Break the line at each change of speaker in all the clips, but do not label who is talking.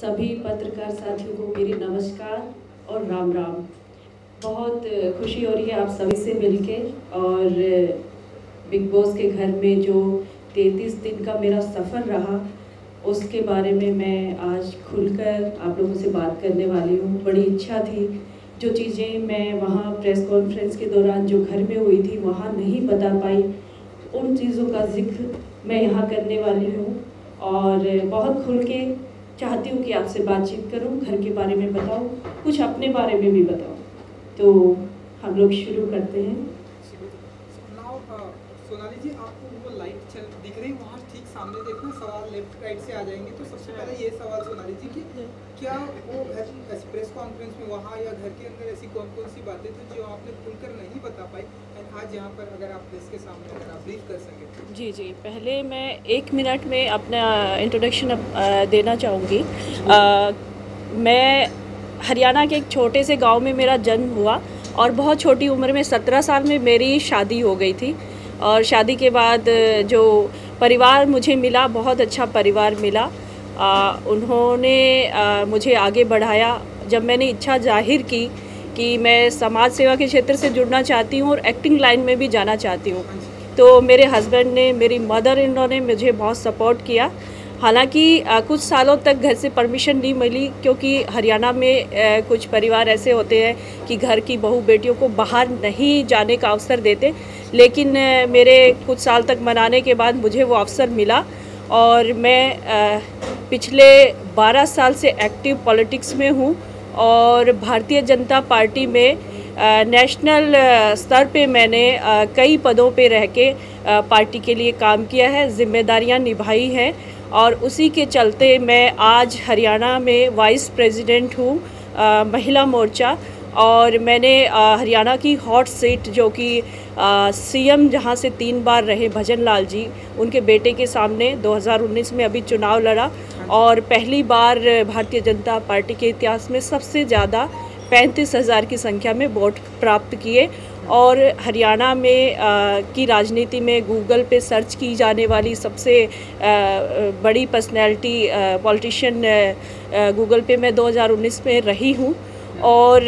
सभी पत्रकार साथियों को मेरी नमस्कार और राम राम। बहुत खुशी हो रही है आप सभी से मिलके और बिग बॉस के घर में जो 33 दिन का मेरा सफ़र रहा उसके बारे में मैं आज खुलकर आप लोगों से बात करने वाली हूँ। बड़ी इच्छा थी, जो चीज़ें मैं वहाँ प्रेस कॉन्फ्रेंस के दौरान जो घर में हुई थी वहाँ नहीं बता पाई, उन चीज़ों का जिक्र मैं यहाँ करने वाली हूँ और बहुत खुल के चाहती हूँ कि आपसे बातचीत करूँ, घर के बारे में बताऊँ, कुछ अपने बारे में भी बताऊँ। तो हम लोग शुरू करते हैं।
सोनाली जी, आपको वो लाइट चल दिख रही है वहाँ ठीक सामने देखना, सवाल लेफ्ट राइट से आ जाएंगे। तो सबसे पहले ये सवाल सोनाली जी कि क्या वो प्रेस कॉन्फ्रेंस में वहाँ या घर के अंदर ऐसी कौन कौन सी बातें थी जो आपने खुलकर नहीं बता पाई, एंड आज यहाँ पर अगर आप प्रेस के सामने अगर आप ब्रीफ कर सकें।
जी, पहले मैं 1 मिनट में अपना इंट्रोडक्शन देना चाहूँगी। मैं हरियाणा के एक छोटे से गांव में मेरा जन्म हुआ और बहुत छोटी उम्र में 17 साल में मेरी शादी हो गई थी। और शादी के बाद जो परिवार मुझे मिला, बहुत अच्छा परिवार मिला। उन्होंने मुझे आगे बढ़ाया। जब मैंने इच्छा जाहिर की कि मैं समाज सेवा के क्षेत्र से जुड़ना चाहती हूँ और एक्टिंग लाइन में भी जाना चाहती हूँ, तो मेरे हस्बैंड ने, मेरी मदर इन लॉ ने मुझे बहुत सपोर्ट किया। हालांकि कुछ सालों तक घर से परमिशन नहीं मिली, क्योंकि हरियाणा में कुछ परिवार ऐसे होते हैं कि घर की बहू बेटियों को बाहर नहीं जाने का अवसर देते। लेकिन मेरे कुछ साल तक मनाने के बाद मुझे वो अवसर मिला और मैं पिछले 12 साल से एक्टिव पॉलिटिक्स में हूँ और भारतीय जनता पार्टी में नेशनल स्तर पे मैंने कई पदों पे रह के पार्टी के लिए काम किया है, जिम्मेदारियां निभाई हैं और उसी के चलते मैं आज हरियाणा में वाइस प्रेसिडेंट हूँ महिला मोर्चा। और मैंने हरियाणा की हॉट सीट जो कि सीएम जहाँ से 3 बार रहे भजन लाल जी, उनके बेटे के सामने 2019 में अभी चुनाव लड़ा और पहली बार भारतीय जनता पार्टी के इतिहास में सबसे ज़्यादा 35,000 की संख्या में वोट प्राप्त किए। और हरियाणा में की राजनीति में गूगल पे सर्च की जाने वाली सबसे बड़ी पर्सनैलिटी पॉलिटिशियन गूगल पे मैं 2019 में रही हूँ। और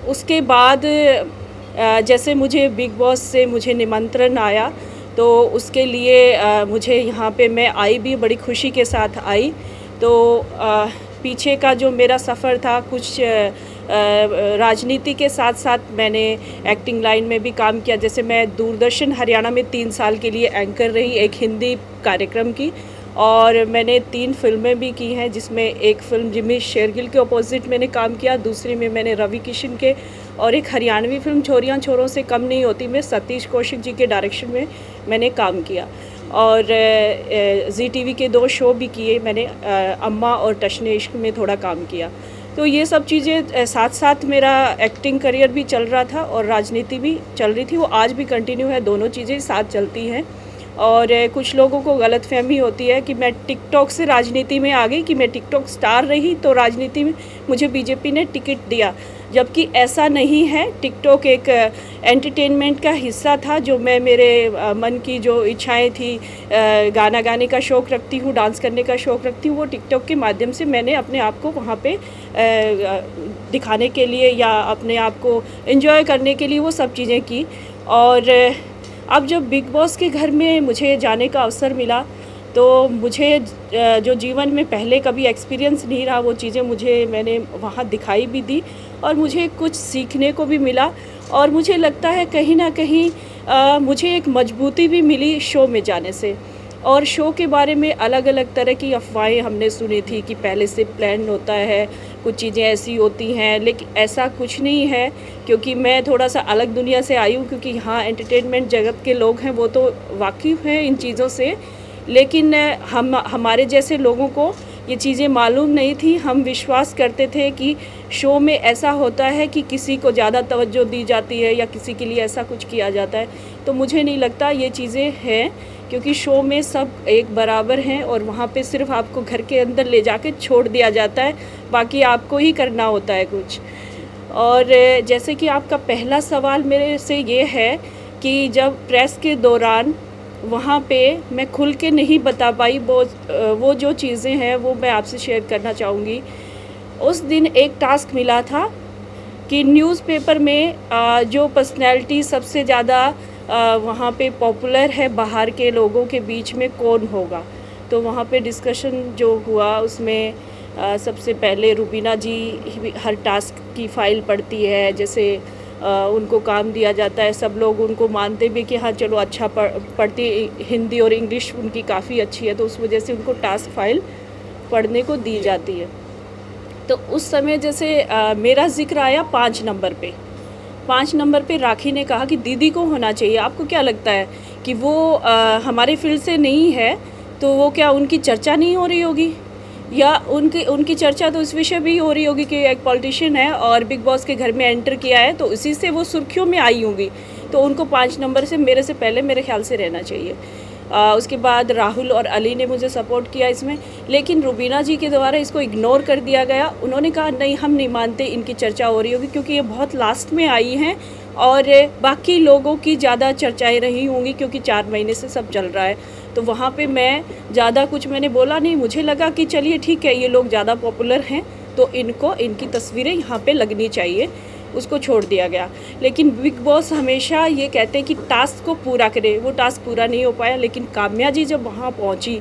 उसके बाद जैसे मुझे बिग बॉस से मुझे निमंत्रण आया तो उसके लिए मुझे यहाँ पे मैं आई भी, बड़ी खुशी के साथ आई। तो पीछे का जो मेरा सफ़र था, कुछ राजनीति के साथ साथ मैंने एक्टिंग लाइन में भी काम किया। जैसे मैं दूरदर्शन हरियाणा में 3 साल के लिए एंकर रही एक हिंदी कार्यक्रम की, और मैंने 3 फिल्में भी की हैं, जिसमें एक फ़िल्म जिमी शेरगिल के अपोजिट मैंने काम किया, दूसरी में मैंने रवि किशन के, और एक हरियाणवी फिल्म छोरियां छोरों से कम नहीं होती में सतीश कौशिक जी के डायरेक्शन में मैंने काम किया। और जी टीवी के 2 शो भी किए मैंने, अम्मा और टशने इश्क में थोड़ा काम किया। तो ये सब चीज़ें साथ साथ मेरा एक्टिंग करियर भी चल रहा था और राजनीति भी चल रही थी, वो आज भी कंटिन्यू है, दोनों चीज़ें साथ चलती हैं। और कुछ लोगों को गलतफहमी होती है कि मैं टिकटॉक से राजनीति में आ गई, कि मैं टिकटॉक स्टार रही तो राजनीति में मुझे बीजेपी ने टिकट दिया, जबकि ऐसा नहीं है। टिकटॉक एक एंटरटेनमेंट का हिस्सा था, जो मैं मेरे मन की जो इच्छाएं थी, गाना गाने का शौक़ रखती हूँ, डांस करने का शौक़ रखती हूँ, वो टिकटॉक के माध्यम से मैंने अपने आप को वहाँ पे दिखाने के लिए या अपने आप को एंजॉय करने के लिए वो सब चीज़ें की। और अब जब बिग बॉस के घर में मुझे जाने का अवसर मिला तो मुझे जो जीवन में पहले कभी एक्सपीरियंस नहीं रहा, वो चीज़ें मैंने वहाँ दिखाई भी दी और मुझे कुछ सीखने को भी मिला। और मुझे लगता है कहीं ना कहीं मुझे एक मजबूती भी मिली शो में जाने से। और शो के बारे में अलग अलग तरह की अफवाहें हमने सुनी थी कि पहले से प्लान होता है, कुछ चीज़ें ऐसी होती हैं, लेकिन ऐसा कुछ नहीं है, क्योंकि मैं थोड़ा सा अलग दुनिया से आई हूँ। क्योंकि यहाँ एंटरटेनमेंट जगत के लोग हैं वो तो वाकिफ़ हैं इन चीज़ों से, लेकिन हमारे जैसे लोगों को ये चीज़ें मालूम नहीं थी। हम विश्वास करते थे कि शो में ऐसा होता है कि किसी को ज़्यादा तवज्जो दी जाती है या किसी के लिए ऐसा कुछ किया जाता है, तो मुझे नहीं लगता ये चीज़ें हैं, क्योंकि शो में सब एक बराबर हैं और वहाँ पे सिर्फ आपको घर के अंदर ले जाके छोड़ दिया जाता है, बाकी आपको ही करना होता है कुछ। और जैसे कि आपका पहला सवाल मेरे से ये है कि जब प्रेस के दौरान वहाँ पे मैं खुल के नहीं बता पाई। वो जो चीज़ें हैं वो मैं आपसे शेयर करना चाहूँगी। उस दिन एक टास्क मिला था कि न्यूज़पेपर में जो पर्सनैलिटी सबसे ज़्यादा वहाँ पे पॉपुलर है बाहर के लोगों के बीच में कौन होगा। तो वहाँ पे डिस्कशन जो हुआ उसमें सबसे पहले रुबीना जी हर टास्क की फ़ाइल पढ़ती है। जैसे उनको काम दिया जाता है, सब लोग उनको मानते भी कि हाँ चलो अच्छा पढ़ती, हिंदी और इंग्लिश उनकी काफ़ी अच्छी है, तो उस वजह से उनको टास्क फ़ाइल पढ़ने को दी जाती है। तो उस समय जैसे मेरा ज़िक्र आया 5 नंबर पे। 5 नंबर पे राखी ने कहा कि दीदी को होना चाहिए। आपको क्या लगता है कि वो हमारे फील्ड से नहीं है तो वो क्या उनकी चर्चा नहीं हो रही होगी, या उनकी चर्चा तो इस विषय भी हो रही होगी कि एक पॉलिटिशियन है और बिग बॉस के घर में एंटर किया है, तो इसी से वो सुर्खियों में आई होंगी। तो उनको 5 नंबर से मेरे से पहले मेरे ख्याल से रहना चाहिए। उसके बाद राहुल और अली ने मुझे सपोर्ट किया इसमें, लेकिन रुबीना जी के द्वारा इसको इग्नोर कर दिया गया। उन्होंने कहा नहीं, हम नहीं मानते इनकी चर्चा हो रही होगी क्योंकि ये बहुत लास्ट में आई हैं और बाकी लोगों की ज़्यादा चर्चाएं रही होंगी क्योंकि 4 महीने से सब चल रहा है। तो वहाँ पे मैं ज़्यादा कुछ मैंने बोला नहीं। मुझे लगा कि चलिए ठीक है, ये लोग ज़्यादा पॉपुलर हैं तो इनकी तस्वीरें यहाँ पे लगनी चाहिए, उसको छोड़ दिया गया। लेकिन बिग बॉस हमेशा ये कहते हैं कि टास्क को पूरा करें, वो टास्क पूरा नहीं हो पाया। लेकिन काम्या जी जब वहाँ पहुँची,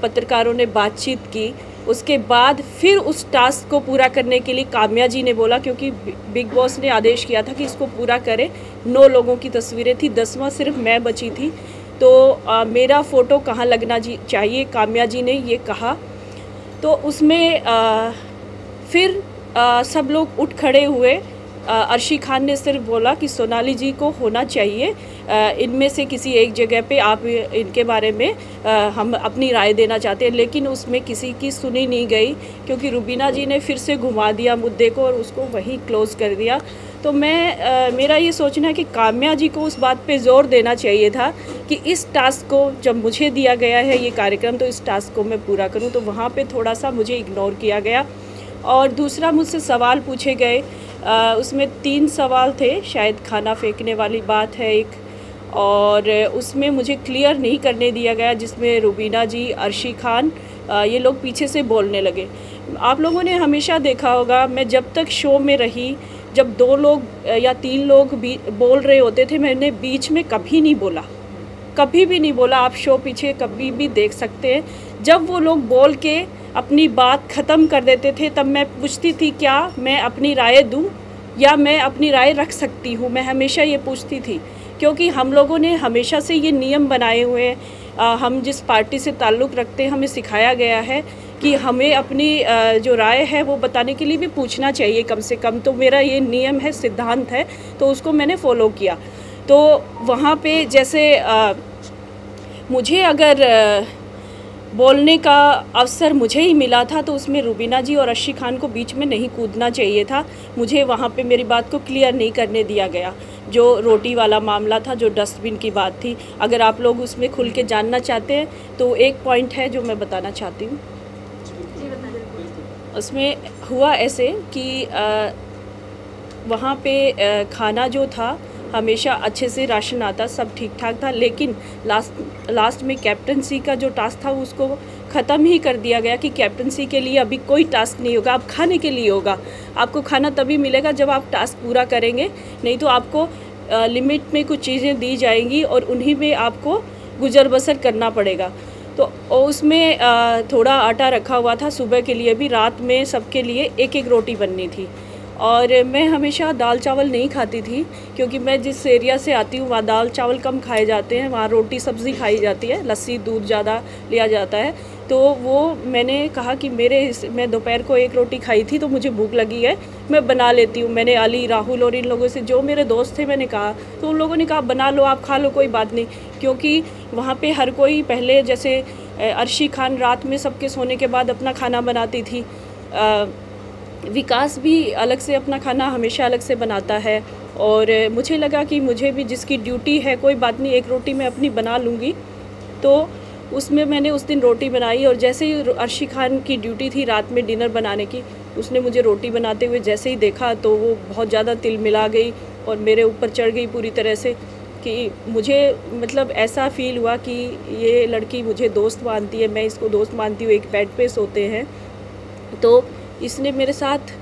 पत्रकारों ने बातचीत की, उसके बाद फिर उस टास्क को पूरा करने के लिए काम्या जी ने बोला, क्योंकि बिग बॉस ने आदेश किया था कि इसको पूरा करें। 9 लोगों की तस्वीरें थी, 10वां सिर्फ मैं बची थी, तो मेरा फ़ोटो कहाँ लगना चाहिए, काम्या जी ने ये कहा। तो उसमें फिर सब लोग उठ खड़े हुए। अर्शी खान ने सिर्फ बोला कि सोनाली जी को होना चाहिए, इनमें से किसी एक जगह पे आप इनके बारे में हम अपनी राय देना चाहते हैं। लेकिन उसमें किसी की सुनी नहीं गई क्योंकि रुबीना जी ने फिर से घुमा दिया मुद्दे को और उसको वहीं क्लोज़ कर दिया। तो मेरा ये सोचना है कि काम्या जी को उस बात पे ज़ोर देना चाहिए था कि इस टास्क को, जब मुझे दिया गया है ये कार्यक्रम, तो इस टास्क को मैं पूरा करूं। तो वहाँ पे थोड़ा सा मुझे इग्नोर किया गया। और दूसरा, मुझसे सवाल पूछे गए, उसमें 3 सवाल थे। शायद खाना फेंकने वाली बात है एक, और उसमें मुझे क्लियर नहीं करने दिया गया, जिसमें रुबीना जी, अर्शी खान, ये लोग पीछे से बोलने लगे। आप लोगों ने हमेशा देखा होगा, मैं जब तक शो में रही, जब 2 लोग या 3 लोग भी बोल रहे होते थे, मैंने बीच में कभी नहीं बोला, कभी भी नहीं बोला। आप शो पीछे कभी भी देख सकते हैं। जब वो लोग बोल के अपनी बात ख़त्म कर देते थे, तब मैं पूछती थी क्या मैं अपनी राय दूं या मैं अपनी राय रख सकती हूं। मैं हमेशा ये पूछती थी, क्योंकि हम लोगों ने हमेशा से ये नियम बनाए हुए हैं। हम जिस पार्टी से ताल्लुक़ रखते हैं, हमें सिखाया गया है कि हमें अपनी जो राय है वो बताने के लिए भी पूछना चाहिए कम से कम। तो मेरा ये नियम है, सिद्धांत है, तो उसको मैंने फॉलो किया। तो वहाँ पे जैसे मुझे अगर बोलने का अवसर मुझे ही मिला था, तो उसमें रुबीना जी और अर्शी खान को बीच में नहीं कूदना चाहिए था। मुझे वहाँ पे मेरी बात को क्लियर नहीं करने दिया गया। जो रोटी वाला मामला था, जो डस्टबिन की बात थी, अगर आप लोग उसमें खुल के जानना चाहते हैं तो एक पॉइंट है जो मैं बताना चाहती हूँ। उसमें हुआ ऐसे कि वहाँ पे खाना जो था, हमेशा अच्छे से राशन आता, सब ठीक ठाक था। लेकिन लास्ट में कैप्टनसी का जो टास्क था उसको ख़त्म ही कर दिया गया कि कैप्टनसी के लिए अभी कोई टास्क नहीं होगा, अब खाने के लिए होगा। आपको खाना तभी मिलेगा जब आप टास्क पूरा करेंगे, नहीं तो आपको लिमिट में कुछ चीज़ें दी जाएंगी और उन्हीं में आपको गुजर बसर करना पड़ेगा। तो उसमें थोड़ा आटा रखा हुआ था सुबह के लिए भी, रात में सबके लिए 1-1 रोटी बननी थी। और मैं हमेशा दाल चावल नहीं खाती थी, क्योंकि मैं जिस एरिया से आती हूँ वहाँ दाल चावल कम खाए जाते हैं, वहाँ रोटी सब्ज़ी खाई जाती है, लस्सी दूध ज़्यादा लिया जाता है। तो वो मैंने कहा कि मैं दोपहर को 1 रोटी खाई थी, तो मुझे भूख लगी है, मैं बना लेती हूँ। मैंने अली, राहुल और इन लोगों से, जो मेरे दोस्त थे, मैंने कहा, तो उन लोगों ने कहा बना लो, आप खा लो, कोई बात नहीं। क्योंकि वहाँ पे हर कोई, पहले जैसे अर्शी खान रात में सबके सोने के बाद अपना खाना बनाती थी, विकास भी अलग से अपना खाना हमेशा अलग से बनाता है। और मुझे लगा कि मुझे भी जिसकी ड्यूटी है, कोई बात नहीं, 1 रोटी मैं अपनी बना लूँगी। तो उसमें मैंने उस दिन रोटी बनाई, और जैसे ही अर्शी खान की ड्यूटी थी रात में डिनर बनाने की, उसने मुझे रोटी बनाते हुए जैसे ही देखा तो वो बहुत ज़्यादा तिल मिला गई और मेरे ऊपर चढ़ गई पूरी तरह से। कि मुझे मतलब ऐसा फ़ील हुआ कि ये लड़की मुझे दोस्त मानती है, मैं इसको दोस्त मानती हूँ, एक बेड पे सोते हैं। तो इसने मेरे साथ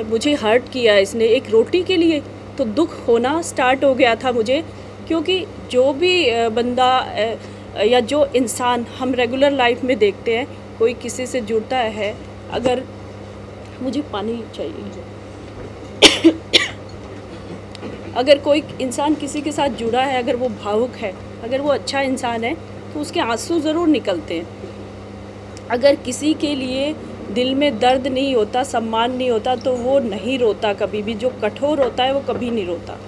मुझे हर्ट किया इसने एक रोटी के लिए। तो दुख होना स्टार्ट हो गया था मुझे, क्योंकि जो भी बंदा या जो इंसान हम रेगुलर लाइफ में देखते हैं, कोई किसी से जुड़ता है, अगर मुझे पानी चाहिए अगर कोई इंसान किसी के साथ जुड़ा है, अगर वो भावुक है, अगर वो अच्छा इंसान है, तो उसके आंसू ज़रूर निकलते हैं। अगर किसी के लिए दिल में दर्द नहीं होता, सम्मान नहीं होता, तो वो नहीं रोता कभी भी। जो कठोर होता है वो कभी नहीं रोता।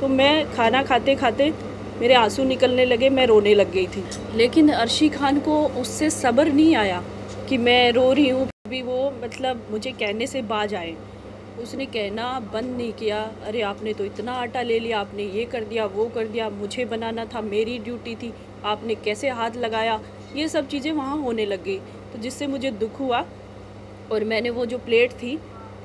तो मैं खाना खाते खाते मेरे आंसू निकलने लगे, मैं रोने लग गई थी। लेकिन अर्शी खान को उससे सब्र नहीं आया कि मैं रो रही हूँ, अभी वो मतलब मुझे कहने से बाज आए। उसने कहना बंद नहीं किया, अरे आपने तो इतना आटा ले लिया, आपने ये कर दिया, वो कर दिया, मुझे बनाना था, मेरी ड्यूटी थी, आपने कैसे हाथ लगाया। ये सब चीज़ें वहाँ होने लग गई, तो जिससे मुझे दुख हुआ। और मैंने वो जो प्लेट थी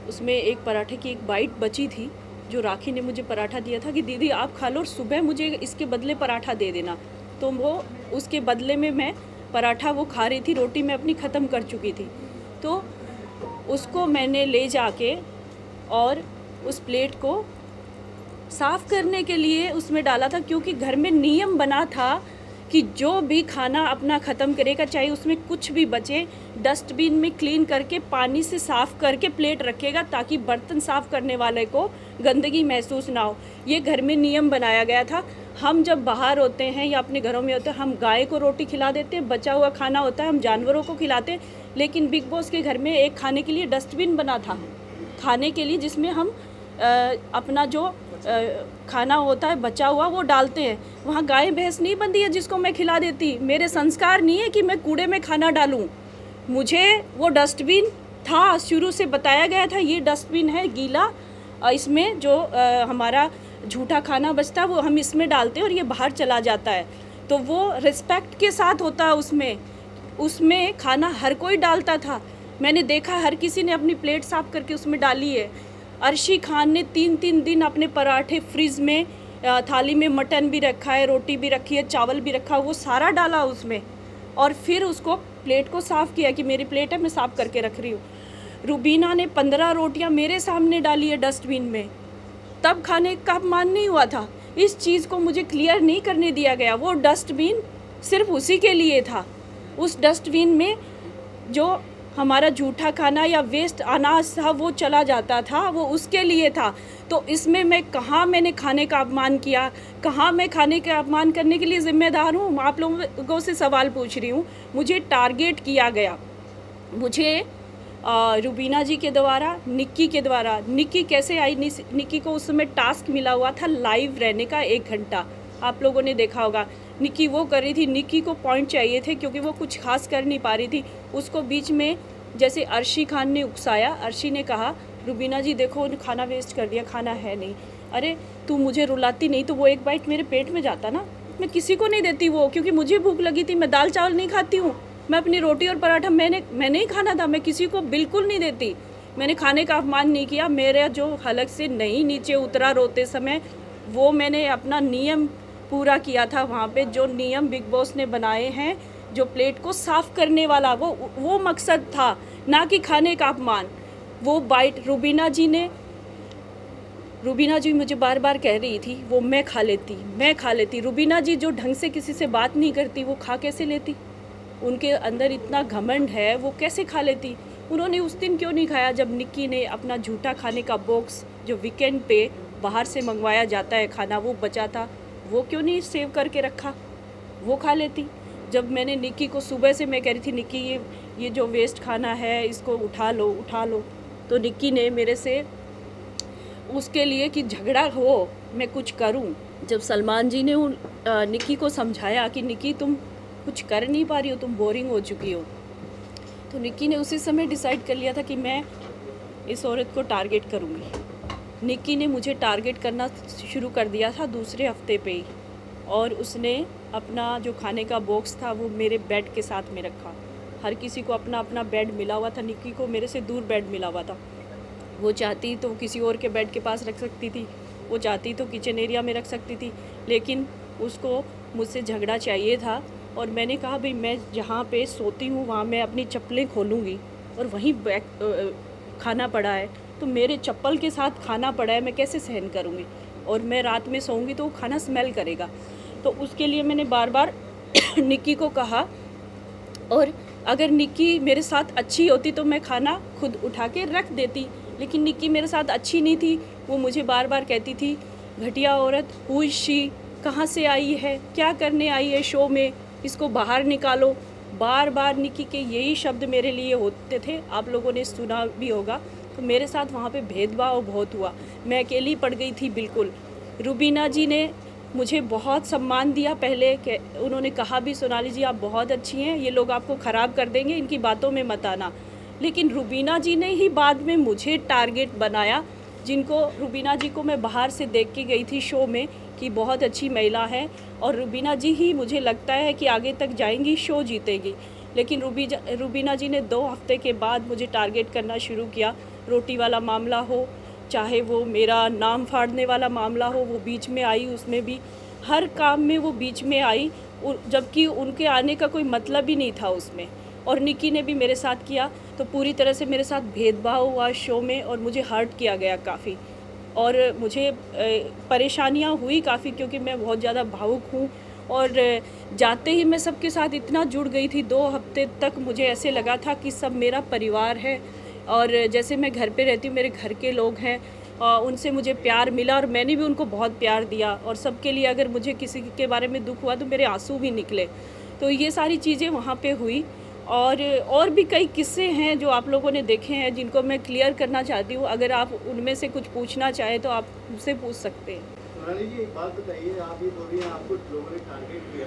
उसमें एक पराठे की एक बाइट बची थी, जो राखी ने मुझे पराठा दिया था कि दीदी आप खा लो और सुबह मुझे इसके बदले पराठा दे देना। तो वो उसके बदले में मैं पराठा वो खा रही थी, रोटी मैं अपनी ख़त्म कर चुकी थी। तो उसको मैंने ले जाके और उस प्लेट को साफ़ करने के लिए उसमें डाला था, क्योंकि घर में नियम बना था कि जो भी खाना अपना ख़त्म करेगा, चाहे उसमें कुछ भी बचे, डस्टबिन में क्लीन करके पानी से साफ़ करके प्लेट रखेगा, ताकि बर्तन साफ़ करने वाले को गंदगी महसूस ना हो। ये घर में नियम बनाया गया था। हम जब बाहर होते हैं या अपने घरों में होते हैं, हम गाय को रोटी खिला देते हैं, बचा हुआ खाना होता है हम जानवरों को खिलाते हैं। लेकिन बिग बॉस के घर में एक खाने के लिए डस्टबिन बना था, खाने के लिए, जिसमें हम अपना जो खाना होता है बचा हुआ वो डालते हैं। वहाँ गाय भैंस नहीं बंधी है जिसको मैं खिला देती। मेरे संस्कार नहीं है कि मैं कूड़े में खाना डालूं। मुझे वो डस्टबिन था, शुरू से बताया गया था ये डस्टबिन है गीला, इसमें जो हमारा झूठा खाना बचता है वो हम इसमें डालते हैं और ये बाहर चला जाता है। तो वो रिस्पेक्ट के साथ होता है, उसमें खाना हर कोई डालता था। मैंने देखा हर किसी ने अपनी प्लेट साफ़ करके उसमें डाली है। अर्शी खान ने 3-3 दिन अपने पराठे फ्रिज में, थाली में मटन भी रखा है, रोटी भी रखी है, चावल भी रखा, वो सारा डाला उसमें और फिर उसको प्लेट को साफ़ किया कि मेरी प्लेट है, मैं साफ़ करके रख रही हूँ। रुबीना ने 15 रोटियाँ मेरे सामने डाली है डस्टबिन में, तब खाने का अपमान नहीं हुआ था। इस चीज़ को मुझे क्लियर नहीं करने दिया गया। वो डस्टबिन सिर्फ उसी के लिए था। उस डस्टबिन में जो हमारा झूठा खाना या वेस्ट अनाज था वो चला जाता था, वो उसके लिए था। तो इसमें मैं कहाँ मैंने खाने का अपमान किया, कहाँ मैं खाने का अपमान करने के लिए ज़िम्मेदार हूँ? आप लोगों से सवाल पूछ रही हूँ। मुझे टारगेट किया गया, मुझे रुबीना जी के द्वारा, निक्की के द्वारा। निक्की कैसे आई? निक्की को उस समय टास्क मिला हुआ था लाइव रहने का 1 घंटा, आप लोगों ने देखा होगा। निक्की वो कर रही थी, निक्की को पॉइंट चाहिए थे क्योंकि वो कुछ खास कर नहीं पा रही थी। उसको बीच में जैसे अर्शी खान ने उकसाया, अर्शी ने कहा रुबीना जी देखो खाना वेस्ट कर दिया, खाना है नहीं। अरे तू मुझे रुलाती नहीं तो वो एक बाइट मेरे पेट में जाता ना, मैं किसी को नहीं देती वो, क्योंकि मुझे भूख लगी थी। मैं दाल चावल नहीं खाती हूँ, मैं अपनी रोटी और पराठा मैंने ही खाना था, मैं किसी को बिल्कुल नहीं देती। मैंने खाने का अपमान नहीं किया। मेरा जो हलक से नहीं नीचे उतरा रोते समय, वो मैंने अपना नियम पूरा किया था। वहाँ पे जो नियम बिग बॉस ने बनाए हैं, जो प्लेट को साफ़ करने वाला, वो मकसद था, ना कि खाने का अपमान। वो बाइट रुबीना जी मुझे बार बार कह रही थी वो मैं खा लेती। रुबीना जी जो ढंग से किसी से बात नहीं करती, वो खा कैसे लेती? उनके अंदर इतना घमंड है, वो कैसे खा लेती? उन्होंने उस दिन क्यों नहीं खाया जब निक्की ने अपना झूठा खाने का बॉक्स, जो वीकेंड पे बाहर से मंगवाया जाता है खाना, वो बचा था, वो क्यों नहीं सेव करके रखा? वो खा लेती। जब मैंने निक्की को सुबह से मैं कह रही थी निक्की ये जो वेस्ट खाना है इसको उठा लो, तो निक्की ने मेरे से उसके लिए कि झगड़ा हो मैं कुछ करूं। जब सलमान जी ने निक्की को समझाया कि निक्की तुम कुछ कर नहीं पा रही हो, तुम बोरिंग हो चुकी हो, तो निक्की ने उसी समय डिसाइड कर लिया था कि मैं इस औरत को टारगेट करूंगी। निक्की ने मुझे टारगेट करना शुरू कर दिया था दूसरे हफ्ते पे ही, और उसने अपना जो खाने का बॉक्स था वो मेरे बेड के साथ में रखा। हर किसी को अपना अपना बेड मिला हुआ था, निक्की को मेरे से दूर बेड मिला हुआ था। वो चाहती तो किसी और के बेड के पास रख सकती थी, वो चाहती तो किचन एरिया में रख सकती थी, लेकिन उसको मुझसे झगड़ा चाहिए था। और मैंने कहा भाई मैं जहाँ पे सोती हूँ वहाँ मैं अपनी चप्पलें खोलूँगी और वहीं खाना पड़ा है, तो मेरे चप्पल के साथ खाना पड़ा है, मैं कैसे सहन करूँगी? और मैं रात में सोऊंगी तो वो खाना स्मेल करेगा। तो उसके लिए मैंने बार बार निक्की को कहा, और अगर निक्की मेरे साथ अच्छी होती तो मैं खाना खुद उठा के रख देती, लेकिन निक्की मेरे साथ अच्छी नहीं थी। वो मुझे बार बार कहती थी घटिया औरत, हु इज़ शी, कहाँ से आई है, क्या करने आई है शो में, इसको बाहर निकालो। बार बार निक्की के यही शब्द मेरे लिए होते थे, आप लोगों ने सुना भी होगा। तो मेरे साथ वहाँ पे भेदभाव बहुत हुआ, मैं अकेली पड़ गई थी बिल्कुल। रुबीना जी ने मुझे बहुत सम्मान दिया पहले, उन्होंने कहा भी सोनाली जी आप बहुत अच्छी हैं, ये लोग आपको ख़राब कर देंगे, इनकी बातों में मत आना। लेकिन रुबीना जी ने ही बाद में मुझे टारगेट बनाया, जिनको रुबीना जी को मैं बाहर से देख के गई थी शो में कि बहुत अच्छी महिला है, और रुबीना जी ही मुझे लगता है कि आगे तक जाएंगी, शो जीतेगी। लेकिन रुबीना जी ने 2 हफ्ते के बाद मुझे टारगेट करना शुरू किया। रोटी वाला मामला हो, चाहे वो मेरा नाम फाड़ने वाला मामला हो, वो बीच में आई, उसमें भी हर काम में वो बीच में आई, जबकि उनके आने का कोई मतलब ही नहीं था उसमें। और निक्की ने भी मेरे साथ किया, तो पूरी तरह से मेरे साथ भेदभाव हुआ शो में, और मुझे हर्ट किया गया काफ़ी, और मुझे परेशानियां हुई काफ़ी, क्योंकि मैं बहुत ज़्यादा भावुक हूँ। और जाते ही मैं सबके साथ इतना जुड़ गई थी, 2 हफ्ते तक मुझे ऐसे लगा था कि सब मेरा परिवार है, और जैसे मैं घर पे रहती हूँ, मेरे घर के लोग हैं, उनसे मुझे प्यार मिला, और मैंने भी उनको बहुत प्यार दिया। और सबके लिए अगर मुझे किसी के बारे में दुख हुआ तो मेरे आंसू भी निकले। तो ये सारी चीज़ें वहाँ पे हुई, और भी कई किस्से हैं जो आप लोगों ने देखे हैं, जिनको मैं क्लियर करना चाहती हूँ। अगर आप उनमें से कुछ पूछना चाहें तो आप मुझसे पूछ सकते हैं।
सोनाली जी, एक बात बताइए, आप ये बोल रही हैं आपको लोगों ने टारगेट किया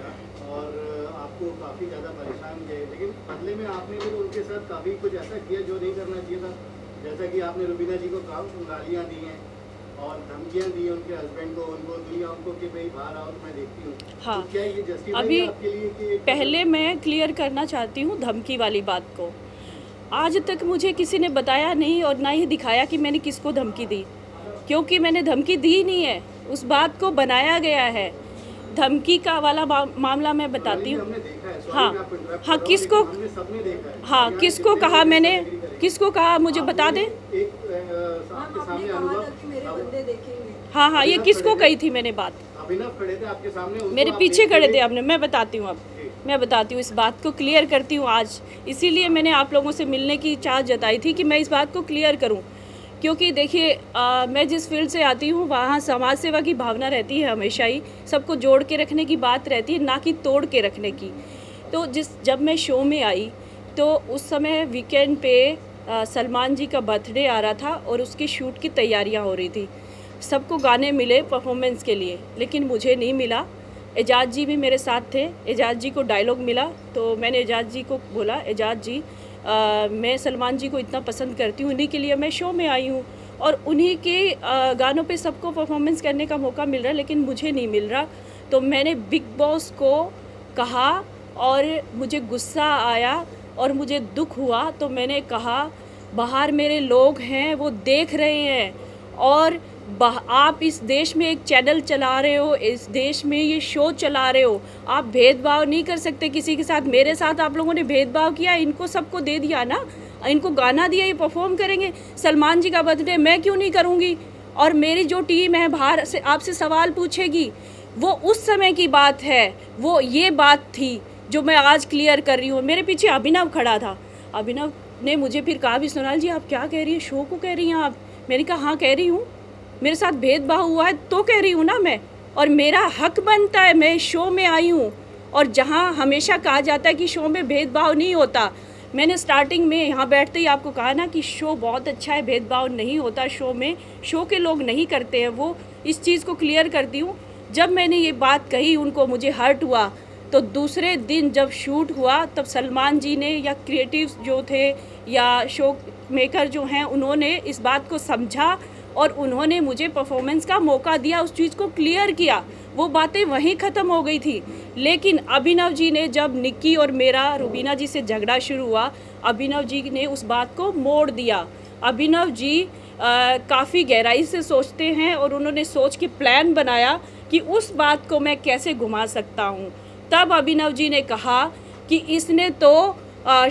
और आपको काफ़ी ज़्यादा परेशान किया, लेकिन बदले में आपने भी उनके साथ काफ़ी कुछ ऐसा किया जो नहीं करना चाहिए था, जैसा कि आपने रुबीना जी को गालियाँ दी हैं और धमकियाँ दी उनके हस्बैंड को, उनको दुनिया उनको कि भाई बाहर आओ मैं देखती हूँ।
हाँ,
तो क्या ये जस्टिफाई
अभी
है आपके लिए कि
पहले मैं क्लियर करना चाहती हूँ धमकी वाली बात को। आज तक मुझे किसी ने बताया नहीं और ना ही दिखाया कि मैंने किसको धमकी दी, क्योंकि मैंने धमकी दी नहीं है, उस बात को बनाया गया है। धमकी का वाला मामला मैं बताती हूँ। हाँ, किसको, हाँ किसको कहा मैंने, किसको कहा मुझे बता दें। हाँ, ये किसको कही थी मैंने बात?
अभिनव खड़े थे आपके सामने,
मेरे पीछे खड़े थे आपने। मैं बताती हूँ, अब मैं बताती हूँ, इस बात को क्लियर करती हूँ आज। इसीलिए मैंने आप लोगों से मिलने की चाह जताई थी कि मैं इस बात को क्लियर करूँ, क्योंकि देखिए मैं जिस फील्ड से आती हूँ वहाँ समाज सेवा की भावना रहती है हमेशा ही, सबको जोड़ के रखने की बात रहती है, ना कि तोड़ के रखने की। तो जब मैं शो में आई तो उस समय वीकेंड पे सलमान जी का बर्थडे आ रहा था और उसकी शूट की तैयारियां हो रही थी। सबको गाने मिले परफॉर्मेंस के लिए, लेकिन मुझे नहीं मिला। एजाज जी भी मेरे साथ थे, एजाज जी को डायलॉग मिला, तो मैंने एजाज जी को बोला, एजाज जी मैं सलमान जी को इतना पसंद करती हूँ, उन्हीं के लिए मैं शो में आई हूँ, और उन्हीं के गानों पे सबको परफॉर्मेंस करने का मौका मिल रहा है, लेकिन मुझे नहीं मिल रहा। तो मैंने बिग बॉस को कहा और मुझे गुस्सा आया और मुझे दुख हुआ। तो मैंने कहा बाहर मेरे लोग हैं, वो देख रहे हैं, और आप इस देश में एक चैनल चला रहे हो, इस देश में ये शो चला रहे हो, आप भेदभाव नहीं कर सकते किसी के साथ। मेरे साथ आप लोगों ने भेदभाव किया, इनको सबको दे दिया ना, इनको गाना दिया, ये परफॉर्म करेंगे। सलमान जी का बर्थडे मैं क्यों नहीं करूँगी? और मेरी जो टीम है बाहर से आपसे सवाल पूछेगी, वो उस समय की बात है, वो ये बात थी जो मैं आज क्लियर कर रही हूँ। मेरे पीछे अभिनव खड़ा था, अभिनव ने मुझे फिर कहा भी सोनाली जी आप क्या कह रही हैं, शो को कह रही हैं आप? मैंने कहा हाँ कह रही हूँ, मेरे साथ भेदभाव हुआ है तो कह रही हूँ ना मैं, और मेरा हक बनता है, मैं शो में आई हूँ। और जहाँ हमेशा कहा जाता है कि शो में भेदभाव नहीं होता, मैंने स्टार्टिंग में यहाँ बैठते ही आपको कहा ना कि शो बहुत अच्छा है, भेदभाव नहीं होता शो में, शो के लोग नहीं करते हैं वो। इस चीज़ को क्लियर करती हूँ। जब मैंने ये बात कही उनको, मुझे हर्ट हुआ, तो दूसरे दिन जब शूट हुआ तब सलमान जी ने या क्रिएटिव्स जो थे या शो मेकर जो हैं, उन्होंने इस बात को समझा और उन्होंने मुझे परफॉर्मेंस का मौका दिया, उस चीज़ को क्लियर किया। वो बातें वहीं ख़त्म हो गई थी। लेकिन अभिनव जी ने, जब निक्की और मेरा रुबीना जी से झगड़ा शुरू हुआ, अभिनव जी ने उस बात को मोड़ दिया। अभिनव जी काफ़ी गहराई से सोचते हैं और उन्होंने सोच के प्लान बनाया कि उस बात को मैं कैसे घुमा सकता हूँ। तब अभिनव जी ने कहा कि इसने तो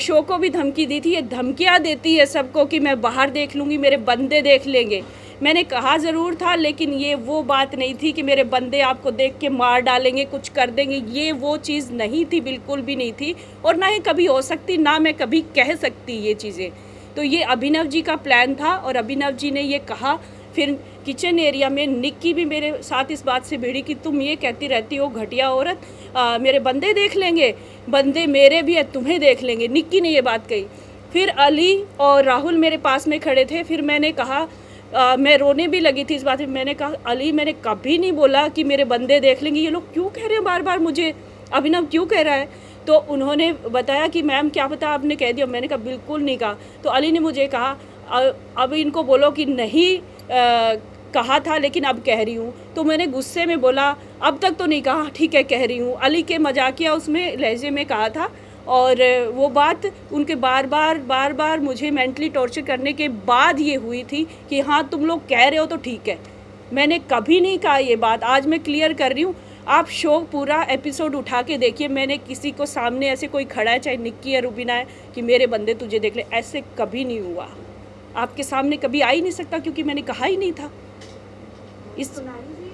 शो को भी धमकी दी थी, ये धमकियाँ देती है सबको कि मैं बाहर देख लूँगी, मेरे बंदे देख लेंगे। मैंने कहा ज़रूर था, लेकिन ये वो बात नहीं थी कि मेरे बंदे आपको देख के मार डालेंगे, कुछ कर देंगे। ये वो चीज़ नहीं थी, बिल्कुल भी नहीं थी, और ना ही कभी हो सकती, ना मैं कभी कह सकती ये चीज़ें। तो ये अभिनव जी का प्लान था और अभिनव जी ने ये कहा। फिर किचन एरिया में निक्की भी मेरे साथ इस बात से भिड़ी कि तुम ये कहती रहती हो घटिया औरत, मेरे बंदे देख लेंगे, बंदे मेरे भी है, तुम्हें देख लेंगे। निक्की ने ये बात कही। फिर अली और राहुल मेरे पास में खड़े थे। फिर मैंने कहा, मैं रोने भी लगी थी इस बात में। मैंने कहा, अली मैंने कभी नहीं बोला कि मेरे बंदे देख लेंगे। ये लोग क्यों कह रहे हैं बार बार मुझे, अभिनव क्यों कह रहा है? तो उन्होंने बताया कि मैम क्या पता आपने कह दिया। मैंने कहा बिल्कुल नहीं कहा। तो अली ने मुझे कहा, अब इनको बोलो कि नहीं कहा था, लेकिन अब कह रही हूँ। तो मैंने गुस्से में बोला, अब तक तो नहीं कहा, ठीक है कह रही हूँ। अली के मजाकिया उसमें लहजे में कहा था, और वो बात उनके बार बार मुझे मेंटली टॉर्चर करने के बाद ये हुई थी कि हाँ तुम लोग कह रहे हो तो ठीक है। मैंने कभी नहीं कहा ये बात, आज मैं क्लियर कर रही हूँ। आप शो पूरा एपिसोड उठा के देखिए, मैंने किसी को सामने ऐसे कोई खड़ा है, चाहे निक्की या रुबीना है, कि मेरे बंदे तुझे देख ले, ऐसे कभी नहीं हुआ। आपके सामने कभी आ ही नहीं सकता, क्योंकि मैंने कहा ही नहीं था।
सोनाली जी,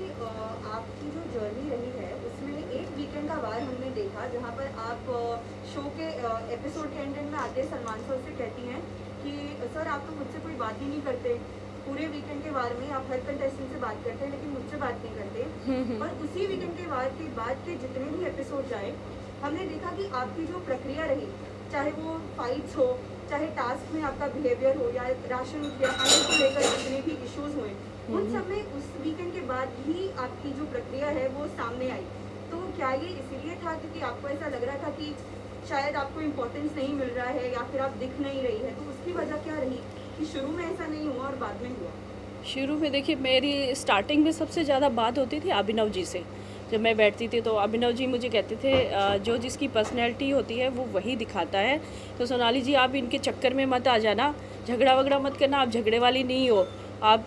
आपकी जो जर्नी रही है उसमें एक वीकेंड का वार हमने देखा जहां पर आप शो के एपिसोड के एंड में आते सलमान सर से कहती हैं कि सर आप तो मुझसे कोई बात ही नहीं करते, पूरे वीकेंड के वार में आप हर कंटेस्टेंट से बात करते हैं लेकिन मुझसे बात नहीं करते। और उसी वीकेंड के वार के बाद के जितने भी एपिसोड आए, हमने देखा कि आपकी जो प्रक्रिया रही, चाहे वो फाइट्स हो, चाहे टास्क में आपका बिहेवियर हो, या राशन या खाने को लेकर जितने भी इश्यूज हुए, उन सब में उस वीकेंड के बाद ही आपकी जो प्रक्रिया है वो सामने आई। तो क्या ये इसीलिए था क्योंकि आपको ऐसा लग रहा था कि शायद आपको इम्पोर्टेंस नहीं मिल रहा है, या फिर आप दिख नहीं रही है? तो उसकी वजह क्या रही कि शुरू में ऐसा नहीं हुआ और बाद में हुआ?
शुरू में देखिए, मेरी स्टार्टिंग में सबसे ज़्यादा बात होती थी अभिनव जी से। जब मैं बैठती थी तो अभिनव जी मुझे कहते थे जो जिसकी पर्सनैलिटी होती है वो वही दिखाता है। तो सोनाली जी आप इनके चक्कर में मत आ जाना, झगड़ा वगड़ा मत करना, आप झगड़े वाली नहीं हो, आप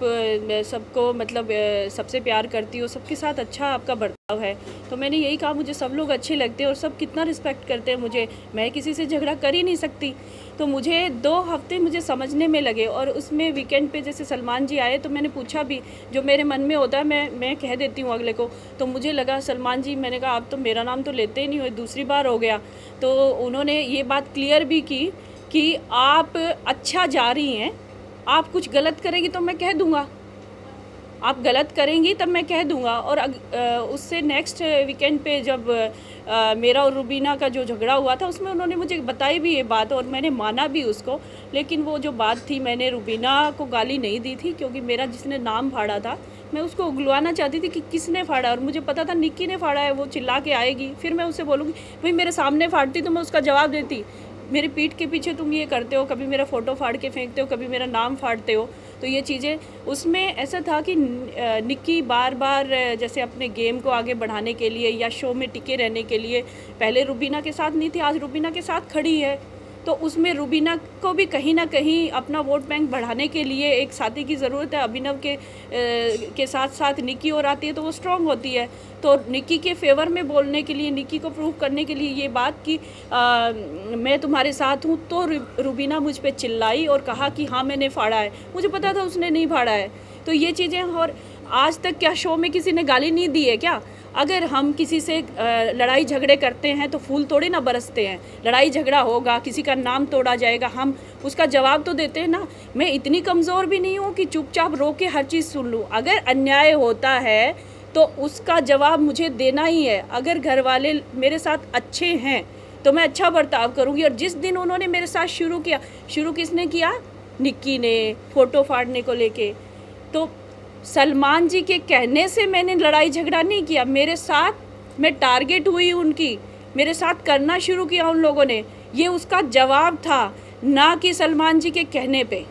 सबको मतलब सबसे प्यार करती हो, सबके साथ अच्छा आपका बर्ताव है। तो मैंने यही कहा, मुझे सब लोग अच्छे लगते हैं और सब कितना रिस्पेक्ट करते हैं मुझे, मैं किसी से झगड़ा कर ही नहीं सकती। तो मुझे 2 हफ्ते मुझे समझने में लगे, और उसमें वीकेंड पे जैसे सलमान जी आए तो मैंने पूछा भी, जो मेरे मन में होता है मैं कह देती हूँ अगले को। तो मुझे लगा सलमान जी, मैंने कहा आप तो मेरा नाम तो लेते ही नहीं हो, दूसरी बार हो गया। तो उन्होंने ये बात क्लियर भी की कि आप अच्छा जा रही हैं, आप कुछ गलत करेंगी तो मैं कह दूंगा, आप गलत करेंगी तब मैं कह दूंगा। और उससे नेक्स्ट वीकेंड पे जब मेरा और रुबीना का जो झगड़ा हुआ था उसमें उन्होंने मुझे बताई भी ये बात और मैंने माना भी उसको। लेकिन वो जो बात थी, मैंने रुबीना को गाली नहीं दी थी, क्योंकि मेरा जिसने नाम फाड़ा था मैं उसको उगलवाना चाहती थी कि किसने फाड़ा, और मुझे पता था निक्की ने फाड़ा है, वो चिल्ला के आएगी, फिर मैं उससे बोलूँगी भाई मेरे सामने फाड़ती तो मैं उसका जवाब देती, मेरी पीठ के पीछे तुम ये करते हो, कभी मेरा फ़ोटो फाड़ के फेंकते हो, कभी मेरा नाम फाड़ते हो। तो ये चीज़ें उसमें ऐसा था कि निक्की बार बार जैसे अपने गेम को आगे बढ़ाने के लिए या शो में टिके रहने के लिए, पहले रुबीना के साथ नहीं थी, आज रुबीना के साथ खड़ी है, तो उसमें रुबीना को भी कहीं ना कहीं अपना वोट बैंक बढ़ाने के लिए एक साथी की ज़रूरत है। अभिनव के साथ साथ निक्की और आती है तो वो स्ट्रॉन्ग होती है। तो निक्की के फेवर में बोलने के लिए, निक्की को प्रूव करने के लिए ये बात कि मैं तुम्हारे साथ हूँ, तो रुबीना मुझ पे चिल्लाई और कहा कि हाँ मैंने फाड़ा है। मुझे पता था उसने नहीं फाड़ा है। तो ये चीज़ें, और आज तक क्या शो में किसी ने गाली नहीं दी है क्या? अगर हम किसी से लड़ाई झगड़े करते हैं तो फूल थोड़े ना बरसते हैं। लड़ाई झगड़ा होगा, किसी का नाम तोड़ा जाएगा, हम उसका जवाब तो देते हैं ना। मैं इतनी कमज़ोर भी नहीं हूँ कि चुपचाप रो के हर चीज़ सुन लूँ। अगर अन्याय होता है तो उसका जवाब मुझे देना ही है। अगर घर वाले मेरे साथ अच्छे हैं तो मैं अच्छा बर्ताव करूँगी। और जिस दिन उन्होंने मेरे साथ शुरू किसने किया? निक्की ने, फ़ोटो फाड़ने को लेके। तो सलमान जी के कहने से मैंने लड़ाई झगड़ा नहीं किया, मेरे साथ मैं टारगेट हुई उनकी, मेरे साथ करना शुरू किया उन लोगों ने। ये उसका जवाब था, ना कि सलमान जी के कहने पे।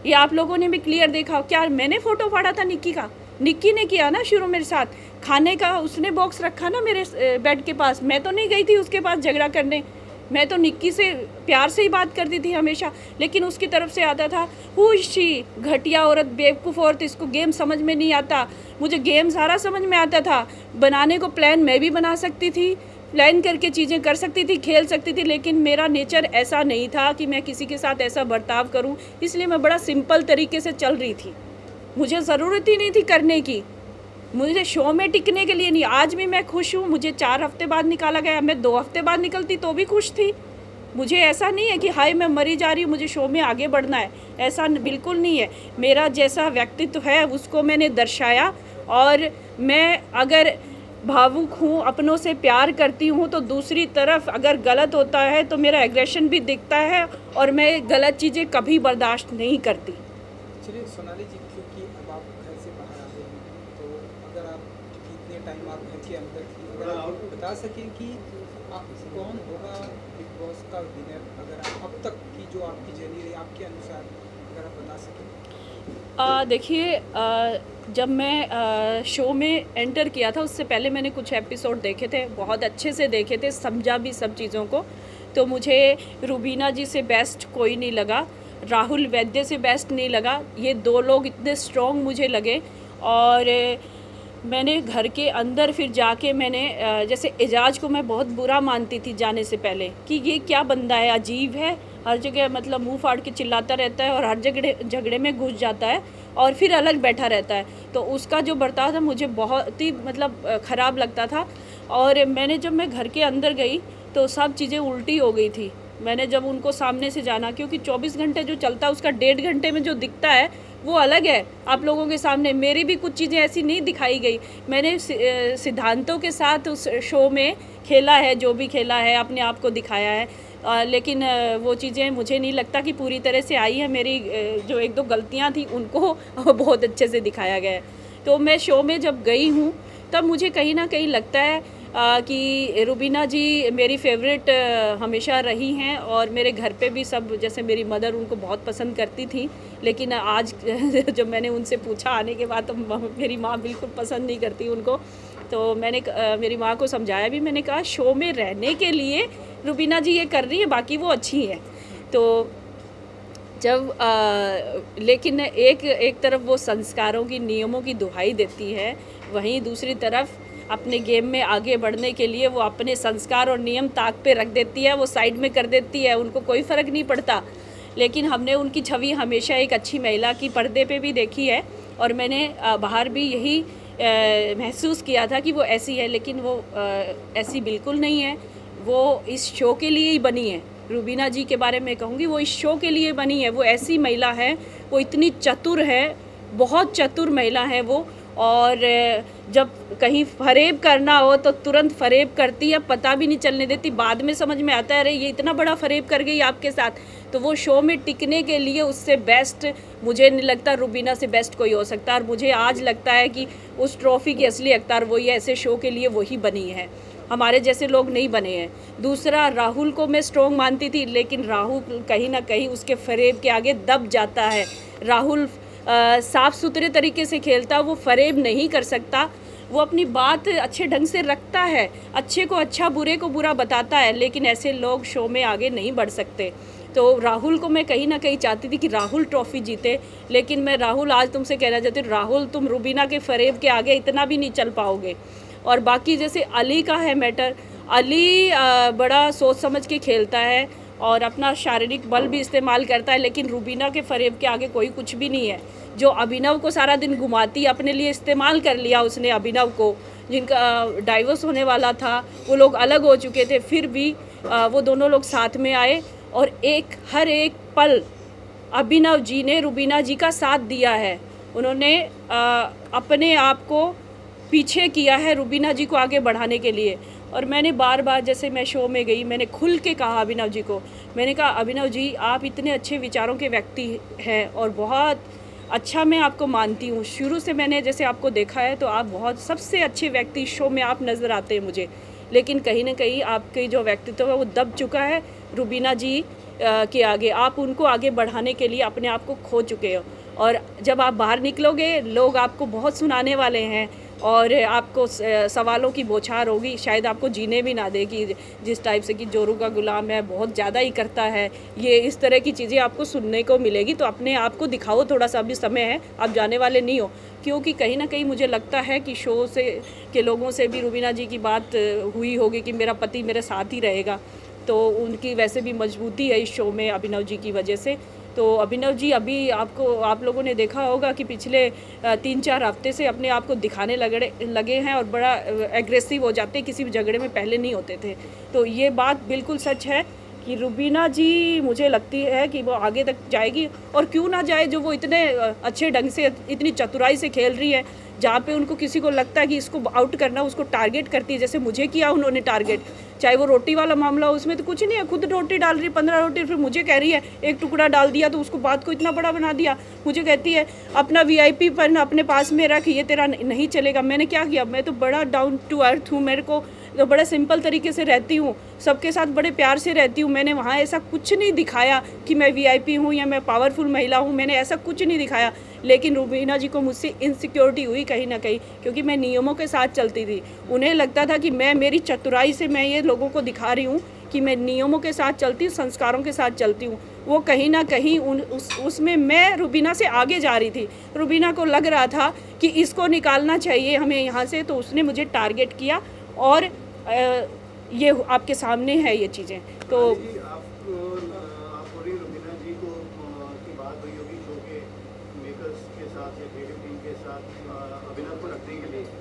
ये आप लोगों ने भी क्लियर देखा। क्या मैंने फ़ोटो फाड़ा था निक्की का? निक्की ने किया ना शुरू मेरे साथ। खाने का उसने बॉक्स रखा ना मेरे बेड के पास, मैं तो नहीं गई थी उसके पास झगड़ा करने। मैं तो निक्की से प्यार से ही बात करती थी हमेशा, लेकिन उसकी तरफ से आता था हु इज शी, घटिया औरत, बेवकूफ़ औरत, इसको गेम समझ में नहीं आता। मुझे गेम सारा समझ में आता था, बनाने को प्लान मैं भी बना सकती थी, प्लान करके चीज़ें कर सकती थी, खेल सकती थी, लेकिन मेरा नेचर ऐसा नहीं था कि मैं किसी के साथ ऐसा बर्ताव करूं। इसलिए मैं बड़ा सिंपल तरीके से चल रही थी, मुझे ज़रूरत ही नहीं थी करने की, मुझे शो में टिकने के लिए नहीं। आज भी मैं खुश हूँ, मुझे 4 हफ्ते बाद निकाला गया, मैं 2 हफ्ते बाद निकलती तो भी खुश थी। मुझे ऐसा नहीं है कि हाय मैं मरी जा रही हूँ, मुझे शो में आगे बढ़ना है, ऐसा बिल्कुल नहीं है। मेरा जैसा व्यक्तित्व है उसको मैंने दर्शाया, और मैं अगर भावुक हूँ, अपनों से प्यार करती हूँ, तो दूसरी तरफ अगर गलत होता है तो मेरा एग्रेशन भी दिखता है, और मैं गलत चीज़ें कभी बर्दाश्त नहीं करती।
चलिए सोनाली जी, क्योंकि अब आप घर से बाहर आ गए हैं, तो अगर आप कितने टाइम आप घर के अंदर थी, अगर आप बता सकें कि आप कौन होगा बिग बॉस का विनर, अगर आप अब तक की जो आपकी जर्नी रही आपके अनुसार, अगर आप बता सकें।
देखिए, जब मैं शो में एंटर किया था उससे पहले मैंने कुछ एपिसोड देखे थे, बहुत अच्छे से देखे थे, समझा भी सब चीज़ों को। तो मुझे रुबीना जी से बेस्ट कोई नहीं लगा, राहुल वैद्य से बेस्ट नहीं लगा, ये 2 लोग इतने स्ट्रॉन्ग मुझे लगे। और मैंने घर के अंदर फिर जाके मैंने जैसे एजाज को मैं बहुत बुरा मानती थी जाने से पहले कि ये क्या बंदा है, अजीब है, हर जगह मतलब मुंह फाड़ के चिल्लाता रहता है और हर झगड़े में घुस जाता है और फिर अलग बैठा रहता है। तो उसका जो बर्ताव था मुझे बहुत ही मतलब ख़राब लगता था। और जब मैं घर के अंदर गई तो सब चीज़ें उल्टी हो गई थी। मैंने जब उनको सामने से जाना, क्योंकि 24 घंटे जो चलता है उसका 1.5 घंटे में जो दिखता है वो अलग है आप लोगों के सामने। मेरी भी कुछ चीज़ें ऐसी नहीं दिखाई गई, मैंने सिद्धांतों के साथ उस शो में खेला है, जो भी खेला है अपने आप को दिखाया है। लेकिन वो चीज़ें मुझे नहीं लगता कि पूरी तरह से आई है। मेरी जो 1-2 गलतियां थी उनको बहुत अच्छे से दिखाया गया है। तो मैं शो में जब गई हूँ तब मुझे कहीं ना कहीं लगता है कि रुबीना जी मेरी फेवरेट हमेशा रही हैं, और मेरे घर पे भी सब, जैसे मेरी मदर उनको बहुत पसंद करती थी, लेकिन आज जब मैंने उनसे पूछा आने के बाद तो मेरी माँ बिल्कुल पसंद नहीं करती उनको। तो मैंने मेरी माँ को समझाया भी, मैंने कहा शो में रहने के लिए रुबीना जी ये कर रही है, बाकी वो अच्छी है। तो जब लेकिन एक तरफ वो संस्कारों की, नियमों की दुहाई देती है, वहीं दूसरी तरफ अपने गेम में आगे बढ़ने के लिए वो अपने संस्कार और नियम ताक पे रख देती है, वो साइड में कर देती है, उनको कोई फ़र्क नहीं पड़ता। लेकिन हमने उनकी छवि हमेशा एक अच्छी महिला की पर्दे पे भी देखी है, और मैंने बाहर भी यही महसूस किया था कि वो ऐसी है, लेकिन वो ऐसी बिल्कुल नहीं है। वो इस शो के लिए ही बनी है। रुबीना जी के बारे में कहूँगी, वो इस शो के लिए बनी है। वो ऐसी महिला है, वो इतनी चतुर है, बहुत चतुर महिला है वो। और जब कहीं फरेब करना हो तो तुरंत फरेब करती है, पता भी नहीं चलने देती। बाद में समझ में आता है अरे ये इतना बड़ा फरेब कर गई आपके साथ। तो वो शो में टिकने के लिए उससे बेस्ट मुझे नहीं लगता रुबीना से बेस्ट कोई हो सकता। और मुझे आज लगता है कि उस ट्रॉफ़ी की असली हकदार वही है, ऐसे शो के लिए वही बनी है, हमारे जैसे लोग नहीं बने हैं। दूसरा, राहुल को मैं स्ट्रॉन्ग मानती थी, लेकिन राहुल कहीं ना कहीं उसके फरेब के आगे दब जाता है। राहुल साफ़ सुथरे तरीके से खेलता, वो फरेब नहीं कर सकता, वो अपनी बात अच्छे ढंग से रखता है, अच्छे को अच्छा, बुरे को बुरा बताता है, लेकिन ऐसे लोग शो में आगे नहीं बढ़ सकते। तो राहुल को मैं कहीं ना कहीं चाहती थी कि राहुल ट्रॉफ़ी जीते, लेकिन मैं राहुल आज तुमसे कहना चाहती हूँ, राहुल तुम रुबीना के फरेब के आगे इतना भी नहीं चल पाओगे। और बाकी जैसे अली का है मैटर, अली बड़ा सोच समझ के खेलता है और अपना शारीरिक बल भी इस्तेमाल करता है, लेकिन रुबीना के फरेब के आगे कोई कुछ भी नहीं है। जो अभिनव को सारा दिन घुमाती, अपने लिए इस्तेमाल कर लिया उसने अभिनव को, जिनका डाइवोर्स होने वाला था, वो लोग अलग हो चुके थे, फिर भी वो दोनों लोग साथ में आए और हर एक पल अभिनव जी ने रुबीना जी का साथ दिया है। उन्होंने अपने आप को पीछे किया है रुबीना जी को आगे बढ़ाने के लिए। और मैंने बार बार, जैसे मैं शो में गई, मैंने खुल के कहा अभिनव जी को, मैंने कहा अभिनव जी आप इतने अच्छे विचारों के व्यक्ति हैं और बहुत अच्छा मैं आपको मानती हूँ, शुरू से मैंने जैसे आपको देखा है तो आप बहुत सबसे अच्छे व्यक्ति शो में आप नज़र आते हैं मुझे, लेकिन कहीं ना कहीं आपके जो व्यक्तित्व है वो दब चुका है रुबीना जी के आगे। आप उनको आगे बढ़ाने के लिए अपने आप को खो चुके हो, और जब आप बाहर निकलोगे लोग आपको बहुत सुनाने वाले हैं और आपको सवालों की बौछार होगी, शायद आपको जीने भी ना दे कि जिस टाइप से कि जोरू का गुलाम है, बहुत ज़्यादा ही करता है, ये इस तरह की चीज़ें आपको सुनने को मिलेगी। तो अपने आप को दिखाओ, थोड़ा सा अभी समय है, आप जाने वाले नहीं हो। क्योंकि कहीं ना कहीं मुझे लगता है कि शो से के लोगों से भी रुबीना जी की बात हुई होगी कि मेरा पति मेरे साथ ही रहेगा, तो उनकी वैसे भी मजबूती है इस शो में अभिनव जी की वजह से। तो अभिनव जी अभी आप लोगों ने देखा होगा कि पिछले 3-4 हफ्ते से अपने आप को दिखाने लगे हैं और बड़ा एग्रेसिव हो जाते हैं, किसी भी झगड़े में पहले नहीं होते थे। तो ये बात बिल्कुल सच है कि रुबीना जी मुझे लगती है कि वो आगे तक जाएगी, और क्यों ना जाए, जो वो इतने अच्छे ढंग से इतनी चतुराई से खेल रही है, जहाँ पे उनको किसी को लगता है कि इसको आउट करना, उसको टारगेट करती है, जैसे मुझे किया उन्होंने टारगेट, चाहे वो रोटी वाला मामला हो, उसमें तो कुछ नहीं है, खुद रोटी डाल रही है 15 रोटी, फिर मुझे कह रही है एक टुकड़ा डाल दिया तो उसको बात को इतना बड़ा बना दिया। मुझे कहती है अपना VIP पन अपने पास में रख, ये तेरा नहीं चलेगा। मैंने क्या किया, मैं तो बड़ा डाउन टू अर्थ हूँ, मेरे को तो बड़ा सिंपल तरीके से रहती हूँ, सबके साथ बड़े प्यार से रहती हूँ। मैंने वहाँ ऐसा कुछ नहीं दिखाया कि मैं VIP हूँ या मैं पावरफुल महिला हूँ, मैंने ऐसा कुछ नहीं दिखाया। लेकिन रुबीना जी को मुझसे इनसिक्योरिटी हुई कहीं ना कहीं, क्योंकि मैं नियमों के साथ चलती थी। उन्हें लगता था कि मैं मेरी चतुराई से मैं ये लोगों को दिखा रही हूँ कि मैं नियमों के साथ चलती हूँ, संस्कारों के साथ चलती हूँ। वो कहीं ना कहीं उसमें मैं रुबीना से आगे जा रही थी। रुबीना को लग रहा था कि इसको निकालना चाहिए हमें यहाँ से, तो उसने मुझे टारगेट किया, और ये आपके सामने है ये चीज़ें। तो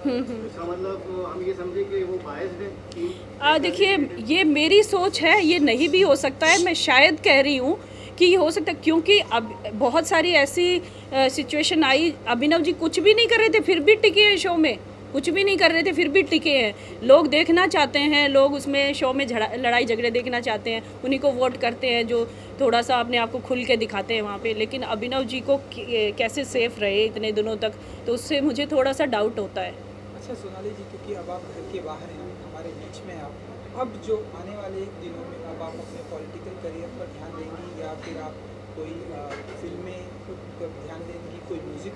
इसका मतलब हम ये समझे कि वो बायस्ड है।
देखिए, ये मेरी सोच है, ये नहीं भी हो सकता है, मैं शायद कह रही हूँ कि ये हो सकता है, क्योंकि अब बहुत सारी ऐसी सिचुएशन आई, अभिनव जी कुछ भी नहीं कर रहे थे फिर भी टिके हैं शो में, कुछ भी नहीं कर रहे थे फिर भी टिके हैं। लोग देखना चाहते हैं, लोग उसमें शो में लड़ाई झगड़े देखना चाहते हैं, उन्हीं को वोट करते हैं जो थोड़ा सा अपने आप को खुल के दिखाते हैं वहाँ पे। लेकिन अभिनव जी को कैसे सेफ रहे इतने दिनों तक, तो उससे मुझे थोड़ा सा डाउट होता है।
अच्छा सोनाली जी, क्योंकि अब आप घर के बाहर हैं, हमारे बीच में आप, अब जो आने वाले दिनों में अब आप अपने पॉलिटिकल करियर पर ध्यान देंगी या फिर आप कोई फिल्में पर ध्यान देंगी, कोई म्यूज़िक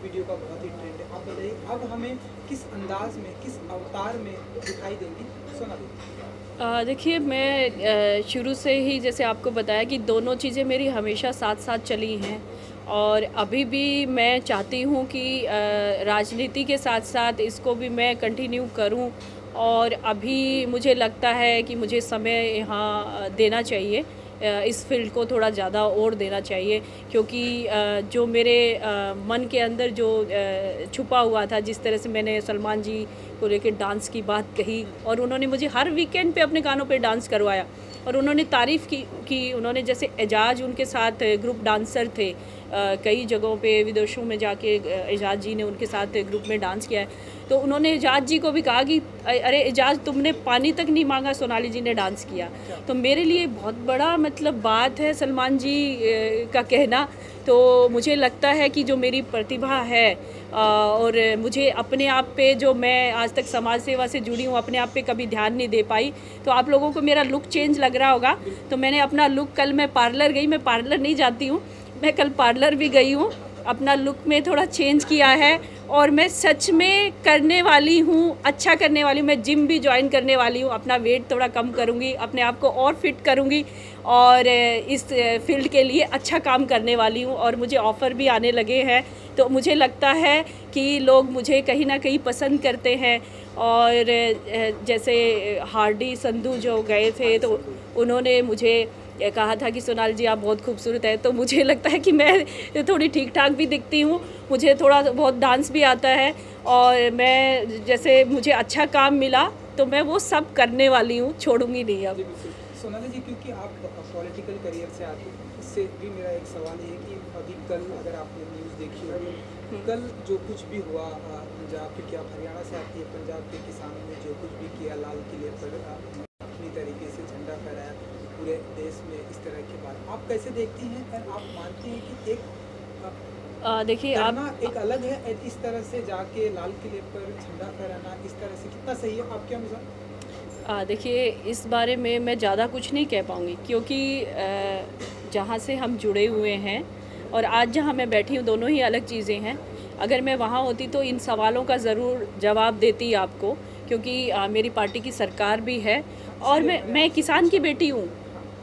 वीडियो का बहुत ही ट्रेंड है, आप बताइए अब हमें किस अंदाज में, किस अवतार में दिखाई देंगी सोनाली?
देखिए, मैं शुरू से ही जैसे आपको बताया कि दोनों चीज़ें मेरी हमेशा साथ साथ चली हैं, और अभी भी मैं चाहती हूँ कि राजनीति के साथ साथ इसको भी मैं कंटिन्यू करूँ। और अभी मुझे लगता है कि मुझे समय यहाँ देना चाहिए, इस फील्ड को थोड़ा ज़्यादा और देना चाहिए, क्योंकि जो मेरे मन के अंदर जो छुपा हुआ था, जिस तरह से मैंने सलमान जी को लेकर डांस की बात कही, और उन्होंने मुझे हर वीकेंड पे अपने गानों पे डांस करवाया, और उन्होंने तारीफ़ की उन्होंने जैसे एजाज उनके साथ ग्रुप डांसर थे, कई जगहों पे विदेशों में जाके एजाज जी ने उनके साथ ग्रुप में डांस किया है। तो उन्होंने एजाज जी को भी कहा कि अरे एजाज, तुमने पानी तक नहीं मांगा, सोनाली जी ने डांस किया। तो मेरे लिए बहुत बड़ा मतलब बात है सलमान जी का कहना। तो मुझे लगता है कि जो मेरी प्रतिभा है और मुझे अपने आप पे, जो मैं आज तक समाज सेवा से जुड़ी हूँ, अपने आप पे कभी ध्यान नहीं दे पाई। तो आप लोगों को मेरा लुक चेंज लग रहा होगा, तो मैंने अपना लुक, कल मैं पार्लर गई, मैं पार्लर नहीं जाती हूँ, मैं कल पार्लर भी गई हूँ, अपना लुक में थोड़ा चेंज किया है, और मैं सच में करने वाली हूँ, अच्छा करने वाली हूँ। मैं जिम भी ज्वाइन करने वाली हूँ, अपना वेट थोड़ा कम करूँगी, अपने आप को और फिट करूँगी, और इस फील्ड के लिए अच्छा काम करने वाली हूँ, और मुझे ऑफ़र भी आने लगे हैं। तो मुझे लगता है कि लोग मुझे कहीं ना कहीं पसंद करते हैं। और जैसे हार्डी संधू जो गए थे, तो उन्होंने मुझे कहा था कि सोनाली जी आप बहुत खूबसूरत है। तो मुझे लगता है कि मैं थोड़ी ठीक ठाक भी दिखती हूँ, मुझे थोड़ा बहुत डांस भी आता है, और मैं जैसे मुझे अच्छा काम मिला तो मैं वो सब करने वाली हूँ, छोड़ूंगी नहीं अब।
सोनाली जी, क्योंकि आप पॉलिटिकल करियर से आती हैं, इससे भी मेरा एक सवाल है कि अभी कल अगर आपने न्यूज़ देखी होगी, कल जो कुछ भी हुआ पंजाब, क्योंकि आप हरियाणा से आती है, पंजाब के किसानों ने जो कुछ भी किया, लाल किले पर अपनी तरीके से झंडा फहराया पूरे देश में, इस तरह की बात आप कैसे देखती हैं? और आप मानती हैं कि एक
देखिए, आप
एक अलग है, इस तरह से जाके लाल किले पर झंडा फहराना इस तरह से कितना सही है आपके अनुसार?
देखिए, इस बारे में मैं ज़्यादा कुछ नहीं कह पाऊँगी, क्योंकि जहाँ से हम जुड़े हुए हैं और आज जहाँ मैं बैठी हूँ, दोनों ही अलग चीज़ें हैं। अगर मैं वहाँ होती तो इन सवालों का ज़रूर जवाब देती आपको, क्योंकि मेरी पार्टी की सरकार भी है और मैं किसान की बेटी हूँ।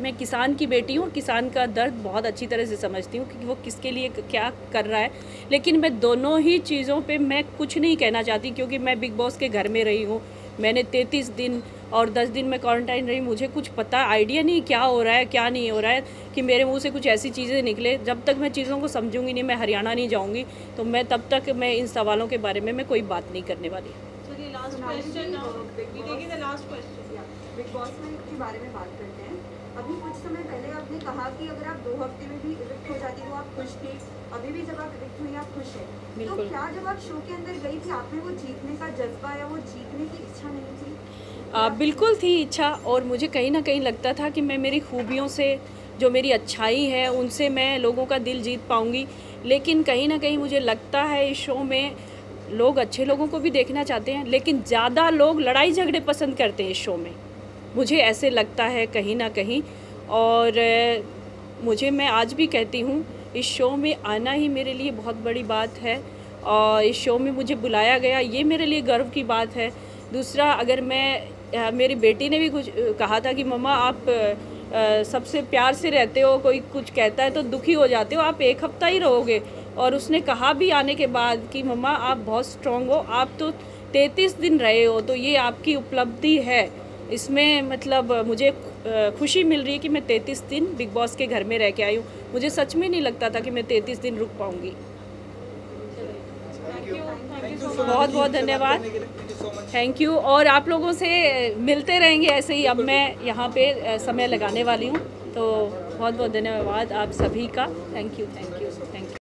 मैं किसान की बेटी हूँ, किसान का दर्द बहुत अच्छी तरह से समझती हूँ कि वो किसके लिए क्या कर रहा है। लेकिन मैं दोनों ही चीज़ों पे मैं कुछ नहीं कहना चाहती, क्योंकि मैं बिग बॉस के घर में रही हूँ। मैंने 33 दिन और 10 दिन में क्वारंटाइन रही। मुझे कुछ पता आइडिया नहीं क्या हो रहा है क्या नहीं हो रहा है, कि मेरे मुंह से कुछ ऐसी चीज़ें निकले। जब तक मैं चीज़ों को समझूंगी नहीं, मैं हरियाणा नहीं जाऊँगी, तो मैं तब तक मैं इन सवालों के बारे में मैं कोई बात नहीं करने वाली।
चलिए लास्ट क्वेश्चन, बिग बॉस में के बारे में बात करते हैं। अभी कुछ समय पहले आपने कहा कि अगर आप 2 हफ्ते में भी इविक्ट हो जाती तो आप खुश थे। अभी भी जब आप इविक्ट हुई आप खुश हैं। तो क्या जब आप शो के अंदर गई थी आप में वो जीतने का जज्बा या वो जीतने की इच्छा नहीं थी?
बिल्कुल थी इच्छा, और मुझे कहीं ना कहीं लगता था कि मैं मेरी खूबियों से, जो मेरी अच्छाई है उनसे मैं लोगों का दिल जीत पाऊँगी। लेकिन कहीं ना कहीं मुझे लगता है इस शो में लोग अच्छे लोगों को भी देखना चाहते हैं, लेकिन ज़्यादा लोग लड़ाई झगड़े पसंद करते हैं इस शो में। मुझे ऐसे लगता है कहीं ना कहीं, और मैं आज भी कहती हूँ इस शो में आना ही मेरे लिए बहुत बड़ी बात है, और इस शो में मुझे बुलाया गया ये मेरे लिए गर्व की बात है। दूसरा, अगर मेरी बेटी ने भी कुछ कहा था कि मम्मा आप सबसे प्यार से रहते हो, कोई कुछ कहता है तो दुखी हो जाते हो, आप 1 हफ्ता ही रहोगे। और उसने कहा भी आने के बाद कि मम्मा आप बहुत स्ट्रॉन्ग हो, आप तो 33 दिन रहे हो, तो ये आपकी उपलब्धि है। इसमें मतलब मुझे खुशी मिल रही है कि मैं 33 दिन बिग बॉस के घर में रह के आई हूँ। मुझे सच में नहीं लगता था कि मैं 33 दिन रुक पाऊँगी। बहुत बहुत धन्यवाद, थैंक यू। और आप लोगों से मिलते रहेंगे ऐसे ही। अब मैं यहाँ पे समय लगाने वाली हूँ, तो बहुत बहुत धन्यवाद आप सभी का। Thank you, thank you, thank you.